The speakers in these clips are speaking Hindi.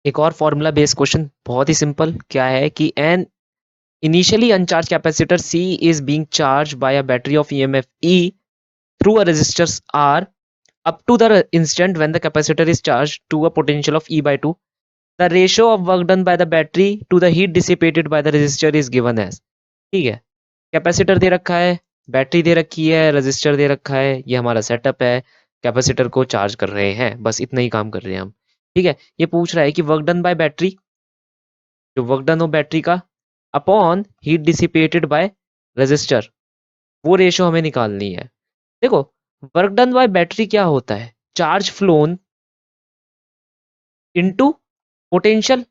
एक और फॉर्मूला बेस्ड क्वेश्चन, बहुत ही सिंपल। क्या है कि an initially uncharged capacitor C is being charged by a battery of EMF E through a resistors R up to the instant when the capacitor is charged to a potential of E by 2. The ratio of work done by the battery to the heat dissipated by the resistor is given as। ठीक है, कैपेसिटर दे रखा है, बैटरी दे रखी है, रजिस्टर दे रखा है, ये हमारा सेटअप है। कैपेसिटर को चार्ज कर रहे हैं, बस इतना ही काम कर रहे हैं हम। ठीक है, ये पूछ रहा है कि वर्क डन बाय बैटरी, जो वर्क डन हो बैटरी का, upon heat dissipated by resistor, वो रेशो हमें निकालनी है। देखो, वर्क डन बाय बैटरी क्या होता है? चार्ज फ्लोन इनटू पोटेंशियल,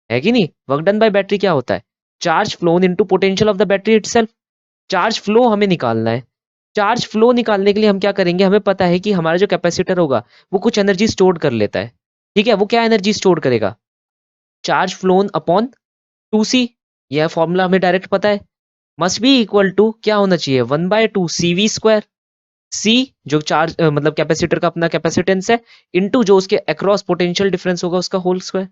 है कि नहीं? वर्क डन बाय बैटरी क्या होता है? Charge phloem into potential of the battery itself. Charge flow हमें निकालना है। चार्ज फ्लो निकालने के लिए हम क्या करेंगे? हमें पता है कि हमारा जो कैपेसिटर होगा वो कुछ एनर्जी स्टोर कर लेता है। ठीक है, वो क्या एनर्जी स्टोर करेगा? Charge phloem upon 2C। यह फॉर्मूला हमें डायरेक्ट पता है। मस्ट बी इक्वल टू क्या होना चाहिए? 1/2 CV²। सी जो चार्ज मतलब कैपेसिटर का अपना कैपेसिटेंस है, इनटू जो उसके अक्रॉस पोटेंशियल डिफरेंस होगा उसका होल स्क्वायर।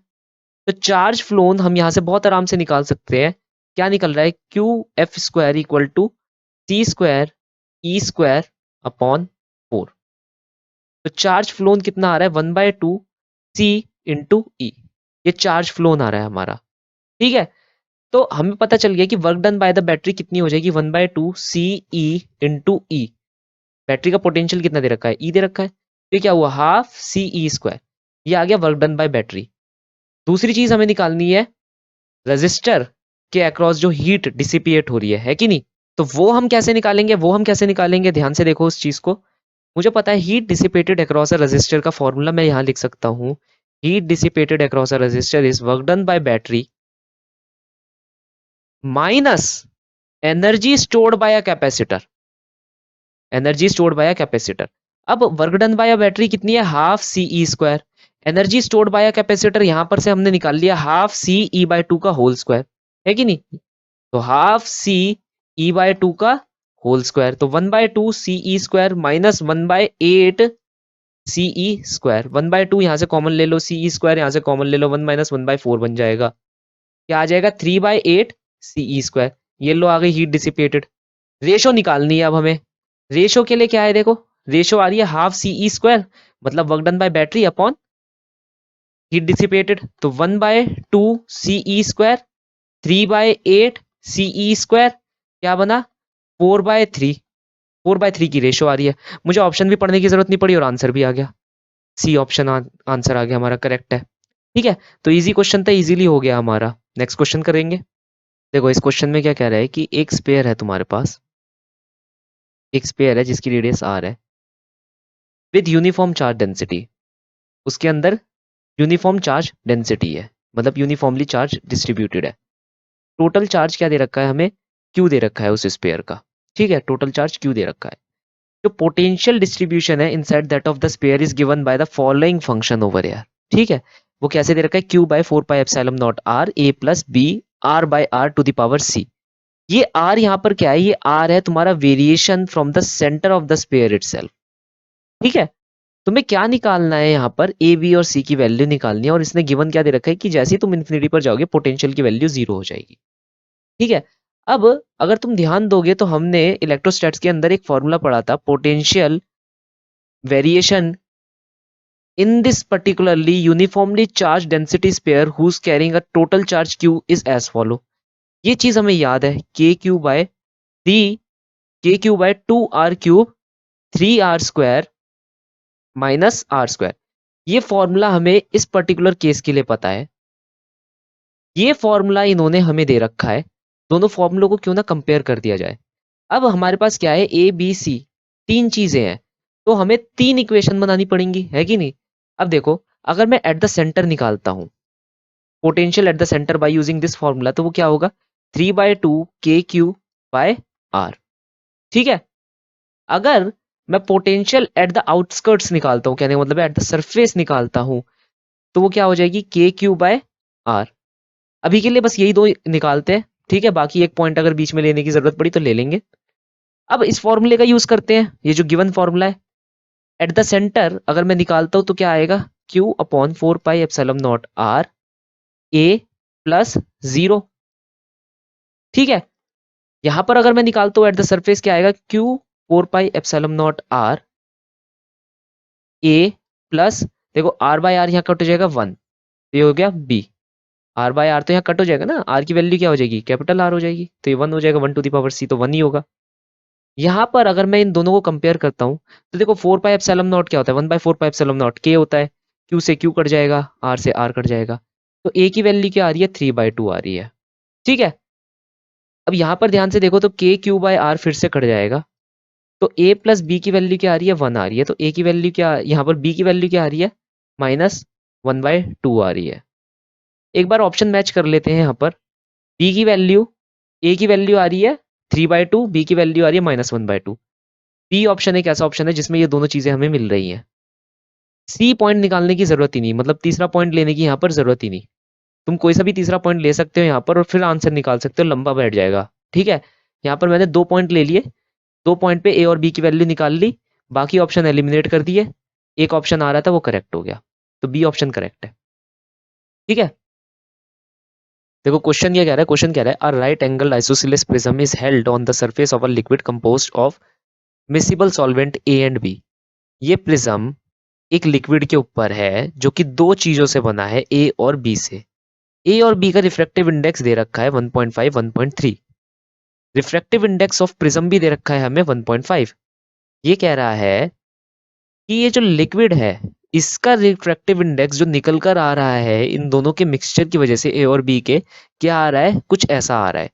तो चार्ज फ्लोन हम यहां से बहुत आराम से निकाल सकते हैं। क्या निकल रहा है? QF² equal to C² E² upon 4। तो चार्ज फ्लोन कितना आ रहा है? 1/2 C इंटू ई। ये चार्ज फ्लोन आ रहा है हमारा। ठीक है, तो हमें पता चल गया कि work done by the battery कितनी हो जाएगी? 1/2 CE इंटू ई। बैटरी का पोटेंशियल कितना दे रखा है? ई दे रखा है, तो ये क्या हुआ? ½ CE²। ये आ गया वर्क डन बाय बैटरी। दूसरी चीज हमें निकालनी है, रजिस्टर के अक्रॉस जो हीट डिसिपिएट हो रही है कि नहीं? तो वो हम कैसे निकालेंगे? ध्यान से देखो उस चीज को। मुझे पता है heat dissipated across a resistor का फॉर्मूला मैं यहां लिख सकता हूं। Heat dissipated across a resistor is work done by battery minus energy stored by a capacitor. Energy stored by a capacitor. अब work done by a battery कितनी है? ½ CE²। Energy stored by a capacitor यहां पर से हमने निकाल लिया ½ CE/2 का होल स्क्वायर, है कि नहीं? तो ½ CE/2 का होल स्क्वायर, तो 1/2 CE² माइनस 1/8 CE²। 1/2 यहां से कॉमन ले लो, CE² यहां से कॉमन ले लो, 1 माइनस 1/4 बन जाएगा। क्या आ जाएगा? 3/8 CE²। ये लो आ गई हीट डिसिपेटेड। रेशो निकालनी है अब हमें। रेशो के लिए क्या है? देखो, रेशो आ रही है ½ CE², मतलब work done by battery upon heat dissipated. तो 1/2 CE², 3/8 CE², क्या बना? 4/3। 4/3 की रेशो आ रही है। मुझे ऑप्शन भी पढ़ने की जरूरत नहीं पड़ी और आंसर भी आ गया। सी ऑप्शन आंसर आ गया हमारा, करेक्ट है। ठीक है, तो इजी क्वेश्चन था, इजीली हो गया हमारा। नेक्स्ट क्वेश्चन करेंगे। देखो, इस क्वेश्चन में क्या कह रहा है कि एक स्पेयर है तुम्हारे पास, एक स्पेयर है जिसकी रेडियस R है, विद यूनिफॉर्म चार्ज डेंसिटी। उसके अंदर यूनिफॉर्म चार्ज डेंसिटी है, मतलब यूनिफॉर्मली चार्ज डिस्ट्रीब्यूटेड है। टोटल चार्ज क्या दे रखा है हमें? Q दे रखा है उस स्पेयर का। ठीक है, टोटल चार्ज Q दे रखा है। जो पोटेंशियल डिस्ट्रीब्यूशन है inside that of the spare is given by the following function over here. ठीक है, वो कैसे दे रखा है? Q/4πε0R A+B R/R⁴ ये R यहाँ पर क्या है? ये R है तुम्हारा variation from the centre of the sphere itself. ठीक है, तुम्हें क्या निकालना है? यहाँ पर A B और C की वैल्यू निकालनी है, और इसने गिवन क्या दे रखा है कि जैसे ही तुम इन्फिनिटी पर जाओगे पोटेंशियल की वैल्यू 0 हो जाएगी। ठीक है, अब अगर तुम ध्यान दोगे तो हमने इलेक्ट्रोस्टैट्स के अंदर एक फॉर्मूला पढ़ा था, potential variation in this particularly uniformly charged density sphere whose carrying a total charge Q is as follow। ये चीज हमें याद है, KQ/2R³ 3R² माइनस R²। ये फॉर्मूला हमें इस पर्टिकुलर केस के लिए पता है। ये फॉर्मूला इन्होंने हमें दे रखा है। दोनों फॉर्मूलों को क्यों ना कंपेयर कर दिया जाए। अब हमारे पास क्या है? A B C तीन चीजें हैं, तो हमें तीन इक्वेशन बनानी पड़ेंगी, है कि नहीं? अब देखो, अगर मैं एट द सेंटर निकालता हूं potential at the centre by using this formula, तो वो क्या होगा? 3/2 KQ/R। ठीक है, अगर मैं पोटेंशियल एट द आउटस्कर्ट्स निकालता हूं, कहने का मतलब एट द सरफेस निकालता हूं, तो वो क्या हो जाएगी? KQ/R। अभी के लिए बस यही दो निकालते हैं। ठीक है, बाकी एक पॉइंट अगर बीच में लेने की जरूरत पड़ी तो ले लेंगे। अब इस फॉर्मूले का यूज करते हैं, ये जो गिवन फॉर्मूला है एट द सेंटर अगर मैं निकालता हूं तो क्या आएगा? Q/4πε0R a plus 0। ठीक है, यहां पर अगर मैं निकालता हूं एट द सरफेस क्या आएगा, q 4 pi epsilon not r a plus, देखो r बाय आर यहाँ कट हो जाएगा 1, तो ये हो गया b। r बाय आर तो यहाँ कट हो जाएगा ना, r की वैल्यू क्या हो जाएगी, कैपिटल R हो जाएगी, तो ये 1 हो जाएगा, 1 टू द पावर c तो 1 ही होगा। यहाँ पर अगर मैं इन दोनों को कंपेयर करता हूँ तो देखो 4 पाई एप्सिलॉन नॉट क्या होता है, 1/4 पाई एप्सिलॉन नॉट k होता है, q से q कट जाएगा, r से r कट जाएगा, तो a की वैल्यू क्या आ रही है, 3/2 आ रही है। ठीक है, अब यहाँ पर ध्यान से देखो तो k q बाय r फिर से कट जाएगा, तो a प्लस b की वैल्यू क्या आ रही है, 1 आ रही है, तो a की वैल्यू क्या, यहाँ पर b की वैल्यू क्या आ रही है, -1/2 आ रही है। एक बार ऑप्शन मैच कर लेते हैं यहाँ पर, b की वैल्यू, a की वैल्यू आ रही है 3/2, b की वैल्यू आ रही है -1/2। बी ऑप्शन एक ऐसा ऑप्शन है जिसमें ये दोनों चीजें हमें मिल रही हैं। सी पॉइंट निकालने की जरूरत ही नहीं, मतलब तीसरा पॉइंट लेने की यहाँ पर जरूरत ही नहीं, तुम कोई सा भी तीसरा पॉइंट ले सकते हो यहाँ पर और फिर आंसर निकाल सकते हो, लंबा बैठ जाएगा। ठीक है, यहाँ पर मैंने 2 पॉइंट ले लिए, 2 पॉइंट पे ए और बी की वैल्यू निकाल ली, बाकी ऑप्शन एलिमिनेट कर दिए, एक ऑप्शन आ रहा था वो करेक्ट हो गया, तो बी ऑप्शन करेक्ट है। ठीक है, देखो क्वेश्चन ये कह रहा है, क्वेश्चन कह रहा है a right angle isosceles prism is held on the surface of a liquid composed of miscible solvent A and B. ये प्रिज्म एक लिक्विड के ऊपर है जो कि दो चीजों से बना है, ए और बी से। ए और बी का रिफ्रैक्टिव इंडेक्स दे रखा है 1.5 1.3, रिफ्रैक्टिव इंडेक्स ऑफ प्रिज्म भी दे रखा है हमें 1.5। ये कह रहा है कि ये जो लिक्विड है इसका रिफ्रैक्टिव इंडेक्स जो निकल कर आ रहा है इन दोनों के मिक्सचर की वजह से, ए और बी के, क्या आ रहा है, कुछ ऐसा आ रहा है,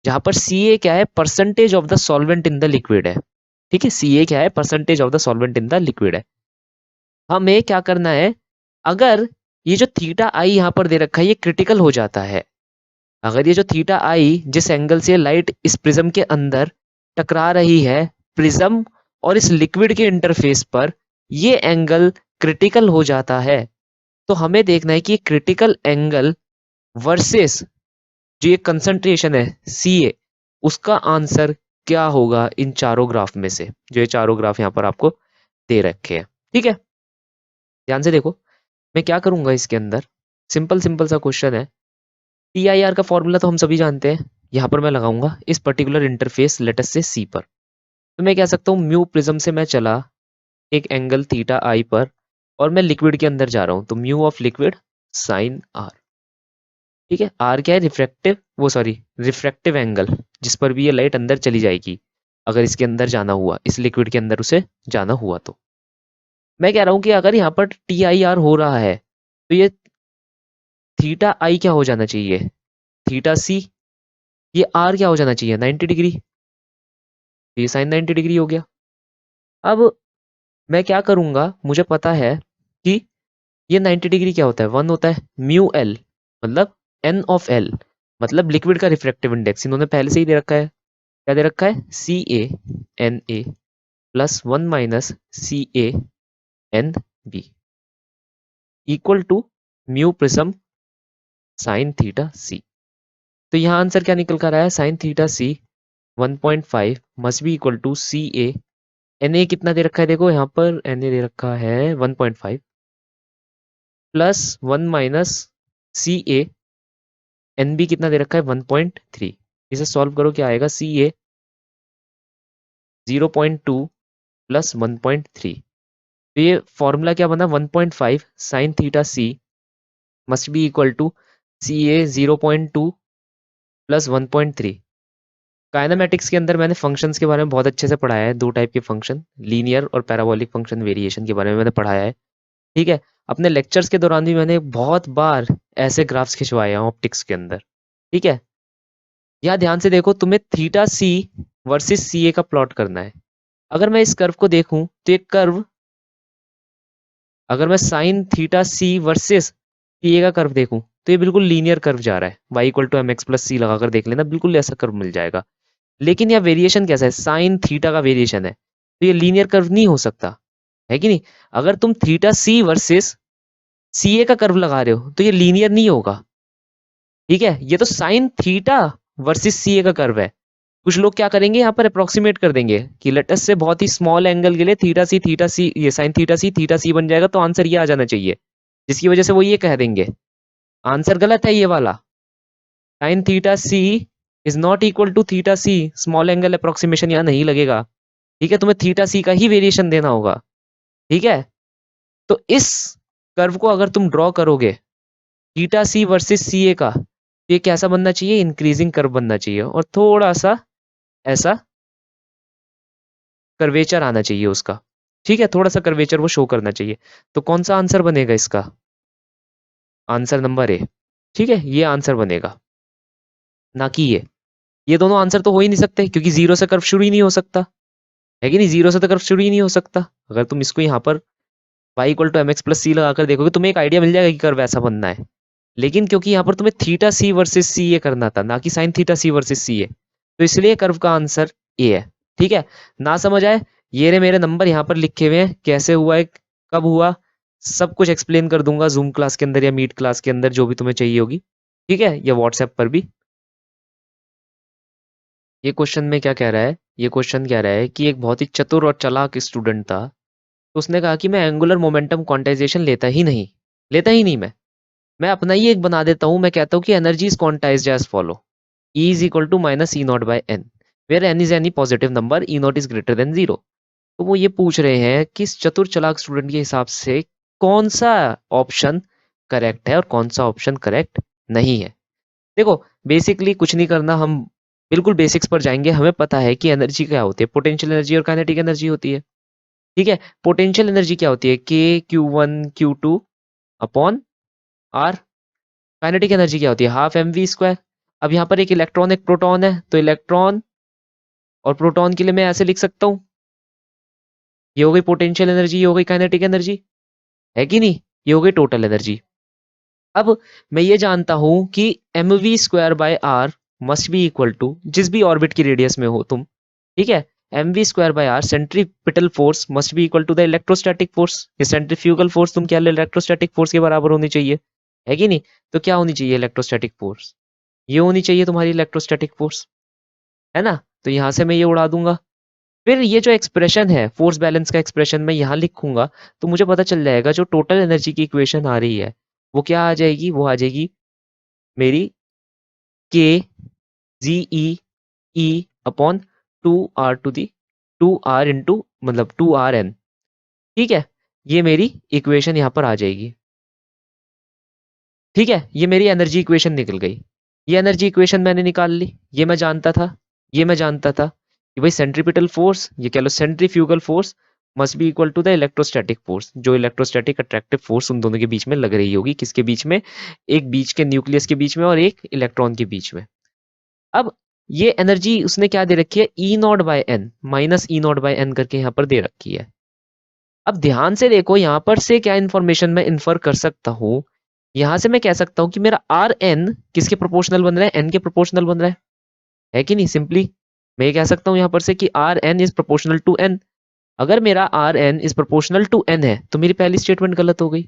जहां पर सी ए क्या है, percentage of the solvent in the liquid है। ठीक है, सी ए क्या है, percentage of the solvent in the liquid है। हमें क्या करना है, अगर ये जो थीटा आई यहाँ पर दे रखा है ये क्रिटिकल हो जाता है, अगर ये जो थीटा आई जिस एंगल से लाइट इस प्रिज्म के अंदर टकरा रही है प्रिज्म और इस लिक्विड के इंटरफेस पर, ये एंगल क्रिटिकल हो जाता है, तो हमें देखना है कि क्रिटिकल एंगल वर्सेस जो ये कंसंट्रेशन है सी ए, उसका आंसर क्या होगा इन चारों ग्राफ में से, जो ये चारों ग्राफ यहाँ पर आपको दे रखे हैं। ठीक है, ध्यान से देखो, मैं क्या करूंगा इसके अंदर, सिंपल सिंपल सा क्वेश्चन है, टी आई आर का फॉर्मूला तो हम सभी जानते हैं, यहाँ पर मैं लगाऊंगा इस पर्टिकुलर इंटरफेस लेटस से सी पर, तो मैं कह सकता हूँ म्यू प्रिज्म से मैं चला एक एंगल थीटा आई पर और मैं लिक्विड के अंदर जा रहा हूँ, तो mu of liquid sine R. ठीक है, आर क्या है, रिफ्रैक्टिव, वो सॉरी रिफ्रैक्टिव एंगल जिस पर भी ये लाइट अंदर चली जाएगी, अगर इसके अंदर जाना हुआ, इस लिक्विड के अंदर उसे जाना हुआ, तो मैं कह रहा हूँ कि अगर यहाँ पर टी आई आर हो रहा है तो ये थीटा आई क्या हो जाना चाहिए, थीटा सी, ये आर क्या हो जाना चाहिए, 90 डिग्री, ये साइन 90 डिग्री हो गया। अब मैं क्या करूंगा, मुझे पता है कि ये 90 डिग्री क्या होता है, 1 होता है, म्यू एल मतलब एन ऑफ एल, मतलब लिक्विड का रिफ्रैक्टिव इंडेक्स इन्होंने पहले से ही दे रखा है, क्या दे रखा है, C A N A plus 1 minus C A N B equal to mu prism sine theta C. तो यहाँ आंसर क्या निकल कर आया, sine theta C 1.5 must be equal to C A, N A कितना दे रखा है, देखो यहाँ पर एन ए दे रखा है 1.5 plus 1 minus C A, N B कितना दे रखा है 1.3, इसे सॉल्व करो क्या आएगा, सी ए 0.2 प्लस 1.3, तो ये फॉर्मूला क्या बना, 1.5 sine theta C must be equal to C A 0.2 plus 1.3। Kinematics के अंदर मैंने फंक्शंस के बारे में बहुत अच्छे से पढ़ाया है, दो टाइप के फंक्शन, लीनियर और पैराबोलिक फंक्शन वेरिएशन के बारे में मैंने पढ़ाया है। ठीक है, अपने लेक्चर्स के दौरान भी मैंने बहुत बार ऐसे ग्राफ्स खिंचवाए हैं ऑप्टिक्स के अंदर। ठीक है, यहाँ ध्यान से देखो, तुम्हें theta C versus C A का प्लॉट करना है। अगर मैं इस कर्व को देखूं तो ये कर्व, अगर मैं sine theta C versus C A का कर्व देखूं तो ये बिल्कुल लीनियर कर्व जा रहा है, y equal to M X plus C लगाकर देख लेना, बिल्कुल ऐसा कर्व मिल जाएगा। लेकिन यह वेरिएशन कैसा है, साइन थीटा का वेरिएशन है, तो ये लीनियर कर्व नहीं हो सकता, है कि नहीं। अगर तुम theta C versus C A का कर्व लगा रहे हो तो ये लीनियर नहीं होगा। ठीक है, ये तो sine theta versus C A का कर्व है। कुछ लोग क्या करेंगे, यहाँ पर अप्रोक्सीमेट कर देंगे कि लेटस से बहुत ही स्मॉल एंगल के लिए थीटा सी ये साइन थीटा सी बन जाएगा, तो आंसर ये आ जाना चाहिए, जिसकी वजह से वो ये कह देंगे आंसर गलत है ये वाला। Sine theta C is not equal to theta C, small angle approximation यहाँ नहीं लगेगा। ठीक है, तुम्हें थीटा सी का ही वेरिएशन देना होगा। ठीक है, तो इस कर्व को अगर तुम ड्रॉ करोगे theta C versus C A का, तो ये कैसा बनना चाहिए, इंक्रीजिंग कर्व बनना चाहिए और थोड़ा सा ऐसा कर्वेचर आना चाहिए उसका। ठीक है, थोड़ा सा कर्वेचर वो शो करना चाहिए। तो कौन सा आंसर बनेगा इसका, आंसर नंबर ए। ठीक है, ये आंसर बनेगा, ना कि ये दोनों आंसर तो हो ही नहीं सकते क्योंकि जीरो से कर्व शुरू ही नहीं हो सकता, है कि नहीं, जीरो से तो कर्व शुरू ही नहीं हो सकता। अगर तुम इसको यहाँ पर y equal to M X plus C लगाकर देखोगे तुम्हें एक आइडिया मिल जाएगा कि कर्व ऐसा बनना है। लेकिन क्योंकि यहाँ पर तुम्हें थीटा सी वर्सेस सी ए करना था, ना कि sine theta C versus C A, तो इसलिए कर्व का आंसर ए है। ठीक है, ना समझ आए, ये रहे मेरे नंबर यहाँ पर लिखे हुए हैं, कैसे हुआ है, कब हुआ, सब कुछ एक्सप्लेन कर दूंगा जूम क्लास के अंदर या मीट क्लास के अंदर, जो भी तुम्हें चाहिए होगी। ठीक है, या व्हाट्सएप पर भी। ये क्वेश्चन में क्या कह रहा है, ये क्वेश्चन कह रहा है कि एक बहुत ही चतुर और चालाक स्टूडेंट था, तो उसने कहा कि मैं एंगुलर मोमेंटम क्वांटाइजेशन लेता ही नहीं मैं अपना ही एक बना देता हूँ। मैं कहता हूँ कि energy is quantised as follow, E is equal to minus E nought by N, where N is any positive number, E nought is greater than zero. तो वो ये पूछ रहे हैं कि इस चतुर चालाक स्टूडेंट के हिसाब से कौन सा ऑप्शन करेक्ट है और कौन सा ऑप्शन करेक्ट नहीं है। देखो, बेसिकली कुछ नहीं करना, हम बिल्कुल बेसिक्स पर जाएंगे। हमें पता है कि एनर्जी क्या होती है, पोटेंशियल एनर्जी और काइनेटिक एनर्जी होती है। ठीक है, पोटेंशियल एनर्जी क्या होती है, K Q one Q two upon R. Kinetic energy क्या होती है, हाफ एम वी स्क्वायर। अब यहाँ पर एक इलेक्ट्रॉन एक प्रोटॉन है, तो इलेक्ट्रॉन और प्रोटॉन के लिए मैं ऐसे लिख सकता हूँ, ये हो गई पोटेंशियल एनर्जी, ये हो गई काइनेटिक एनर्जी, है कि नहीं, ये हो गई टोटल एनर्जी। अब मैं ये जानता हूं कि M V square by R must be equal to, जिस भी ऑर्बिट की रेडियस में हो तुम, ठीक है, M V square by R centripetal force must be equal to the electrostatic force. ये सेंट्रीफ्यूगल फोर्स तुम क्या ले, इलेक्ट्रोस्टैटिक फोर्स के बराबर होनी चाहिए, है कि नहीं। तो क्या होनी चाहिए इलेक्ट्रोस्टैटिक फोर्स, ये होनी चाहिए तुम्हारी इलेक्ट्रोस्टैटिक फोर्स, है ना। तो यहां से मैं ये उड़ा दूंगा, फिर ये जो एक्सप्रेशन है फोर्स बैलेंस का एक्सप्रेशन मैं यहाँ लिखूंगा, तो मुझे पता चल जाएगा जो टोटल एनर्जी की इक्वेशन आ रही है वो क्या आ जाएगी, वो आ जाएगी मेरी K G E E upon two R two the two are into मतलब टू आर एन। ठीक है, ये मेरी इक्वेशन यहाँ पर आ जाएगी। ठीक है, ये मेरी एनर्जी इक्वेशन निकल गई। ये एनर्जी इक्वेशन मैंने निकाल ली, ये मैं जानता था, ये मैं जानता था कि भाई सेंट्रीपिटल फोर्स, ये कह लो centrifugal force must be equal to the electrostatic force, जो इलेक्ट्रोस्टैटिक अट्रैक्टिव फोर्स उन दोनों के बीच में लग रही होगी, किसके बीच में, एक बीच के न्यूक्लियस के बीच में और एक इलेक्ट्रॉन के बीच में। अब ये एनर्जी उसने क्या दे रखी है, E naught by N, minus E naught by N करके यहाँ पर दे रखी है। अब ध्यान से देखो यहाँ पर से क्या इंफॉर्मेशन मैं इन्फर कर सकता हूँ, यहां से मैं कह सकता हूं कि मेरा आर एन किसके प्रोपोर्शनल बन रहा है, एन के प्रोपोर्शनल बन रहा है कि नहीं। सिंपली मैं ये कह सकता हूं यहां पर से कि R N is proportional to N. अगर मेरा R N is proportional to N है तो मेरी पहली स्टेटमेंट गलत हो गई।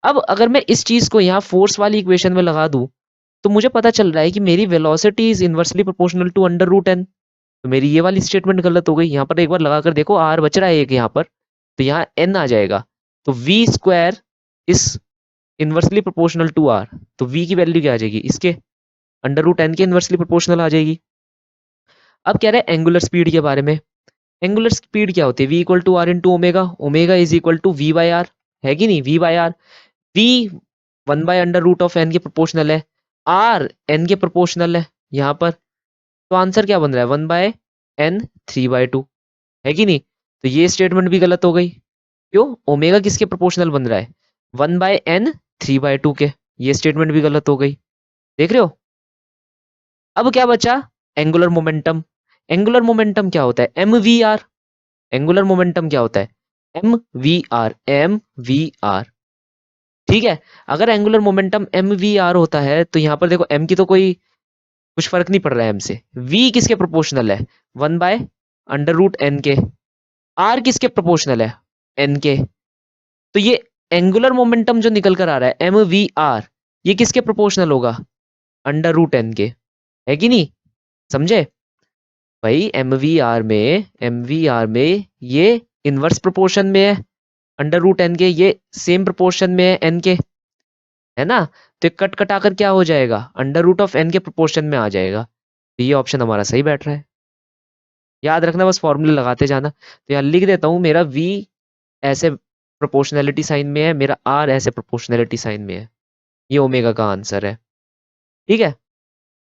अब अगर मैं इस चीज को यहाँ फोर्स वाली इक्वेशन में लगा दूं, तो मुझे पता चल रहा है कि मेरी velocity is inversely proportional to under root n, तो मेरी ये वाली स्टेटमेंट गलत हो गई। यहाँ पर एक बार लगा कर देखो, आर बच रहा है एक यहाँ पर, तो यहाँ एन आ जाएगा, तो v square is inversely proportional to r, तो v की वैल्यू क्या आ जाएगी, इसके अंडर रूट एन के इनवर्सली प्रोपोर्शनल आ जाएगी। अब कह रहे हैं एंगुलर स्पीड के बारे में। एंगुलर स्पीड क्या होती है, v equal to are into omega, omega is equal to v by r, है कि नहीं, v by r. v one by under root of n के प्रोपोर्शनल है, r n के प्रोपोर्शनल है यहाँ पर, तो आंसर क्या बन रहा है, one by n three by two, है कि नहीं। तो ये स्टेटमेंट भी गलत हो गई, क्यों, ओमेगा किसके प्रोपोर्शनल बन रहा है, one by n three by two के, ये स्टेटमेंट भी गलत हो गई, देख रहे हो। अब क्या बचा, एंगुलर मोमेंटम। एंगुलर मोमेंटम क्या होता है, M v r. Angular momentum क्या होता है, M v r, m v r. ठीक है, अगर angular momentum m v r होता है तो यहां पर देखो एम की तो कोई कुछ फर्क नहीं पड़ रहा है एम से, वी किसके प्रोपोर्शनल है, one by under root n के, आर किसके प्रोपोर्शनल है, एन के। तो ये एंगुलर मोमेंटम जो निकल कर आ रहा है एम वी आर, ये किसके प्रोपोर्शनल होगा, अंडर रूट एन के, है कि नहीं, समझे भाई। एम वी आर में ये इनवर्स प्रोपोर्शन में है अंडर रूट एन के, ये सेम प्रोपोर्शन में है एन के। है ना। तो कट कटाकर क्या हो जाएगा, अंडर रूट ऑफ एन के प्रोपोर्शन में आ जाएगा। तो ये ऑप्शन हमारा सही बैठ रहा है। याद रखना, बस फॉर्मूले लगाते जाना। तो यहाँ लिख देता हूँ, मेरा वी ऐसे प्रोपोर्शनैलिटी साइन में है, मेरा आर ऐसे प्रोपोर्शनैलिटी साइन में है। ये ओमेगा का आंसर है। ठीक है।